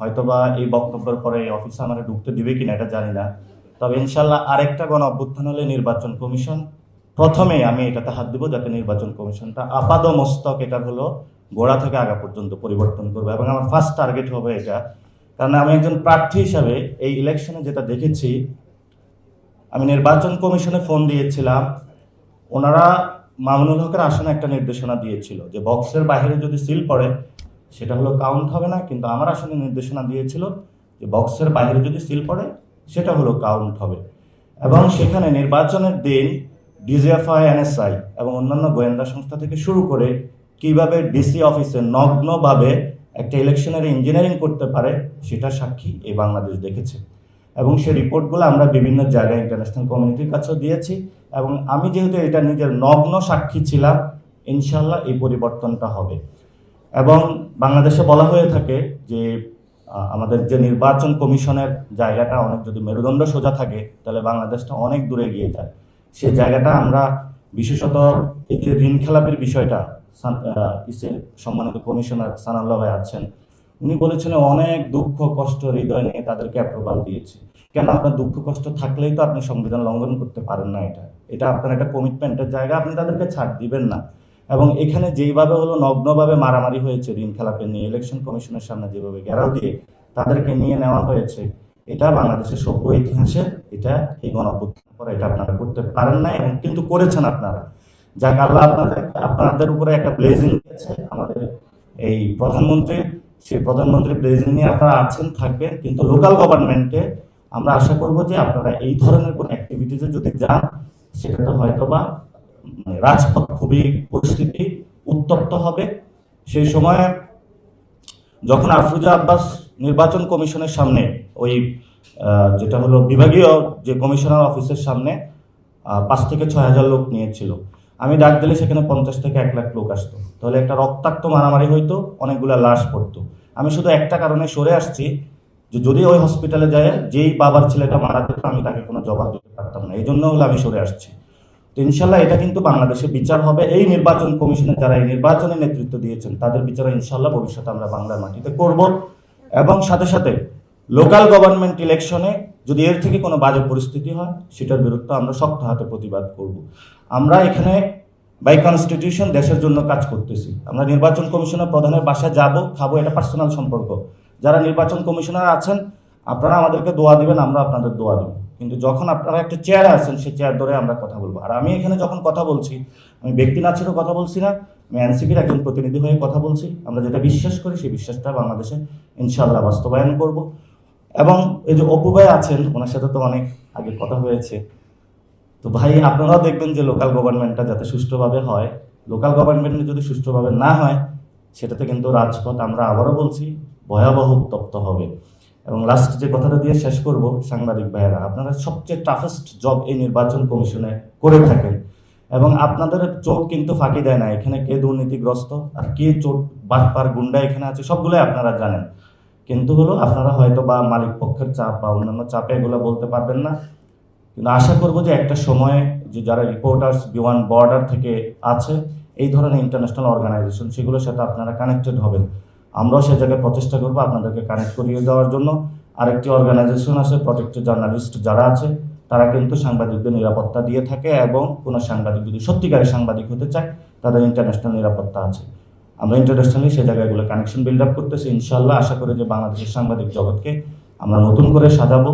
হয়তোবা এই বক্তব্যের পরে এই অফিসে আমার ঢুকতে দিবে কিনা এটা জানি না। তবে ইনশাল্লাহ আরেকটা গণ অভ্যুত্থান হলে নির্বাচন কমিশন প্রথমে আমি এটাতে হাত দিব, যাতে নির্বাচন কমিশনটা আপাদ মস্তক এটার হলো গোড়া থেকে আগা পর্যন্ত পরিবর্তন করবে, এবং আমার ফার্স্ট টার্গেট হবে এটা। কারণ আমি একজন প্রার্থী হিসাবে এই ইলেকশনে যেটা দেখেছি, আমি নির্বাচন কমিশনে ফোন দিয়েছিলাম, ওনারা মামুনুল হকের আসনে একটা নির্দেশনা দিয়েছিল যে বক্সের বাইরে যদি সিল পড়ে সেটা হলো কাউন্ট হবে না, কিন্তু আমার আসনে নির্দেশনা দিয়েছিল যে বক্সের বাইরে যদি সিল পড়ে সেটা হলো কাউন্ট হবে। এবং সেখানে নির্বাচনের দিন ডিজিএফআই, এনএসআই এবং অন্যান্য গোয়েন্দা সংস্থা থেকে শুরু করে কিভাবে ডিসি অফিসে নগ্নভাবে একটা ইলেকশনের ইঞ্জিনিয়ারিং করতে পারে সেটা সাক্ষী এই বাংলাদেশ দেখেছে। এবং সেই রিপোর্টগুলো আমরা বিভিন্ন জায়গায় ইন্টারন্যাশনাল কমিউনিটির কাছেও দিয়েছি, এবং আমি যেহেতু এটা নিজের নগ্ন সাক্ষী ছিলাম, ইনশাল্লাহ এই পরিবর্তনটা হবে। এবং বাংলাদেশে বলা হয়ে থাকে যে আমাদের যে নির্বাচন কমিশনের জায়গাটা অনেক যদি মেরুদণ্ড সোজা থাকে তাহলে বাংলাদেশটা অনেক দূরে এগিয়ে যায়। সেই জায়গাটা আমরা বিশেষত এই যে ঋণ খেলাপির বিষয়টা, সম্মানিত কমিশনার সানাউল্লাহ ভাই আছেন, উনি বলেছেন অনেক দুঃখ কষ্ট হৃদয় নিয়ে তাদেরকে অ্যাপ্রুভাল দিয়েছে। কেন? আপনার দুঃখ কষ্ট থাকলেই তো আপনি সংবিধান লঙ্ঘন করতে পারেন না। এটা আপনার একটা কমিটমেন্টের জায়গা, আপনি তাদেরকে ছাড় দিবেন না। এবং এখানে যেইভাবে হলো নগ্নভাবে মারামারি হয়েছে ঋণ খেলাপি নিয়ে, ইলেকশন কমিশনের সামনে যেভাবে ঘেরাও দিয়ে তাদেরকে নিয়ে নেওয়া হয়েছে, এটা বাংলাদেশের সভ্য ইতিহাসে এটা এই গণঅভ্যুত্থানের পরে এটা আপনারা করতে পারেন না, এবং কিন্তু করেছেন আপনারা। যাক, আল্লাহ আপনাদের উপরে একটা ব্লেজিং দিয়েছে আমাদের এই প্রধানমন্ত্রী, সেই প্রধানমন্ত্রী ব্লেজিং নিয়ে আপনারা আছেন, থাকবেন, কিন্তু লোকাল গভর্নমেন্টে আমরা আশা করব যে আপনারা এই ধরনের কোন অ্যাক্টিভিটিসে যদি যান সেটাতে হয়তোবা রাজপথ খুবই পরিস্থিতি উত্তপ্ত হবে। সেই সময় যখন আফরোজা আব্বাস নির্বাচন কমিশনের সামনে ওই যেটা হলো বিভাগীয় যে কমিশনার অফিসের সামনে 5 থেকে 6 হাজার লোক নিয়েছিল, আমি ডাক দিলে সেখানে 50 থেকে 1 লাখ লোক আসতো, তাহলে একটা রক্তাক্ত মারামারি হইতো, অনেকগুলো লাশ পড়তো। আমি শুধু একটা কারণে সরে আসছি যে যদি ওই হসপিটালে যায় যেই বাবার ছেলেটা মারা যেত আমি তাকে কোনো জবাব দিতে পারতাম না, এই জন্য হলো আমি সরে আসছি। তো ইনশাল্লাহ এটা কিন্তু বাংলাদেশে বিচার হবে। এই নির্বাচন কমিশনে যারা এই নির্বাচনের নেতৃত্ব দিয়েছেন তাদের বিচার ইনশাল্লাহ ভবিষ্যতে আমরা বাংলার মাটিতে করব। এবং সাথে সাথে লোকাল গভর্নমেন্ট ইলেকশনে যদি এর থেকে কোনো বাজে পরিস্থিতি হয় সেটার বিরুদ্ধে আমরা শক্ত হাতে প্রতিবাদ করব। আমরা এখানে বাই কনস্টিটিউশন দেশের জন্য কাজ করতেছি। আমরা নির্বাচন কমিশনের প্রধানের বাসায় যাব, খাবো, এটা পার্সোনাল সম্পর্ক। যারা নির্বাচন কমিশনার আছেন আপনারা আমাদেরকে দোয়া দিবেন, আমরা আপনাদের দোয়া দেব, কিন্তু যখন আপনারা একটা চেয়ারে আছেন সেই চেয়ার ধরে আমরা কথা বলবো। আর আমি এখানে যখন কথা বলছি আমি ব্যক্তি না ছেড়ে কথা বলছি না, আমি এনসিপির একজন প্রতিনিধি হয়ে কথা বলছি। আমরা যেটা বিশ্বাস করি সেই বিশ্বাসটা বাংলাদেশে ইনশাল্লাহ বাস্তবায়ন করব। এবং এই যে অপু ভাই আছেন, ওনার সাথে তো অনেক আগে কথা হয়েছে, তো ভাই আপনারাও দেখবেন যে লোকাল গভর্নমেন্টটা যাতে সুষ্ঠুভাবে হয়। লোকাল গভর্নমেন্ট যদি সুষ্ঠুভাবে না হয় সেটাতে কিন্তু রাজপথ, আমরা আবারও বলছি, ভয়াবহ উত্তপ্ত হবে। এবং লাস্ট যে কথাটা দিয়ে শেষ করব, সাংবাদিক ভাইয়েরা আপনারা সবচেয়ে টাফেস্ট জব এই নির্বাচন কমিশনে করে থাকেন, এবং আপনাদের চোখ কিন্তু ফাঁকি দেয় না এখানে কে দুর্নীতিগ্রস্ত আর কে চোট বাটপার গুন্ডা এখানে আছে, সবগুলোই আপনারা জানেন। কিন্তু হলো আপনারা হয়তো বা মালিক পক্ষের চাপ বা অন্যান্য চাপে এগুলো বলতে পারবেন না, কিন্তু আশা করব যে একটা সময়ে যে যারা রিপোর্টার্স বিয়ন্ড বর্ডার থেকে আছে এই ধরনের ইন্টারন্যাশনাল অর্গানাইজেশন, সেগুলোর সাথে আপনারা কানেক্টেড হবেন। আমরাও সে জায়গায় প্রচেষ্টা করবো আপনাদেরকে কানেক্ট করিয়ে দেওয়ার জন্য। আরেকটি অর্গানাইজেশন আছে প্রটেক্টেড জার্নালিস্ট, যারা আছে তারা কিন্তু সাংবাদিকদের নিরাপত্তা দিয়ে থাকে, এবং কোনো সাংবাদিক যদি সত্যিকারের সাংবাদিক হতে চায় তাদের ইন্টারন্যাশনাল নিরাপত্তা আছে। আমরা ইন্টারন্যাশনালি সে জায়গাগুলো কানেকশন বিল্ড আপ করতেছি। ইনশাল্লাহ আশা করি যে বাংলাদেশের সাংবাদিক জগৎকে আমরা নতুন করে সাজাবো,